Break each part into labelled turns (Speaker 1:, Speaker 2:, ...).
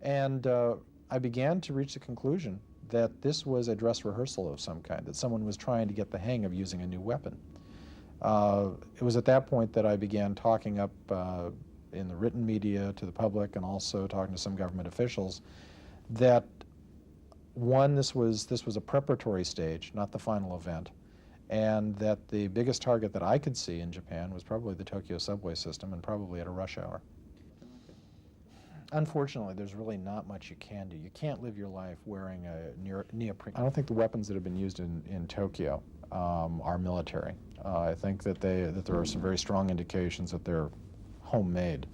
Speaker 1: And I began to reach the conclusion that this was a dress rehearsal of some kind, that someone was trying to get the hang of using a new weapon. It was at that point that I began talking up in the written media to the public and also talking to some government officials that, one, this was a preparatory stage, not the final event, and that the biggest target that I could see in Japan was probably the Tokyo subway system, and probably at a rush hour. Unfortunately, there's really not much you can do. You can't live your life wearing a neoprene. I don't think the weapons that have been used in Tokyo are military. I think that there are some very strong indications that they're homemade.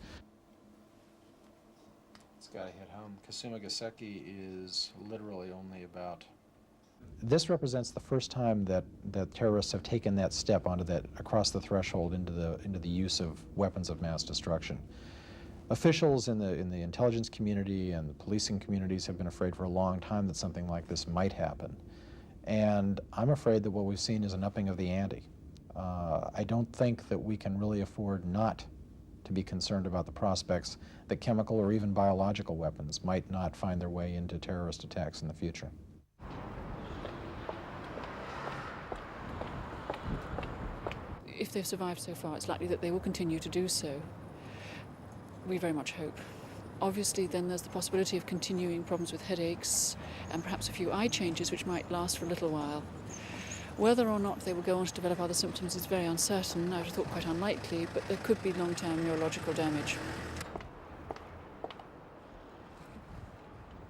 Speaker 1: It's got to hit home. Kasumigaseki is literally only about... This represents the first time that terrorists have taken that step across the threshold into the use of weapons of mass destruction. Officials in the intelligence community and the policing communities have been afraid for a long time that something like this might happen. And I'm afraid that what we've seen is an upping of the ante. I don't think that we can really afford not to be concerned about the prospects that chemical or even biological weapons might not find their way into terrorist attacks in the future.
Speaker 2: If they've survived so far, it's likely that they will continue to do so. We very much hope. Obviously, then there's the possibility of continuing problems with headaches and perhaps a few eye changes which might last for a little while. Whether or not they will go on to develop other symptoms is very uncertain. I would have thought quite unlikely, but there could be long-term neurological damage.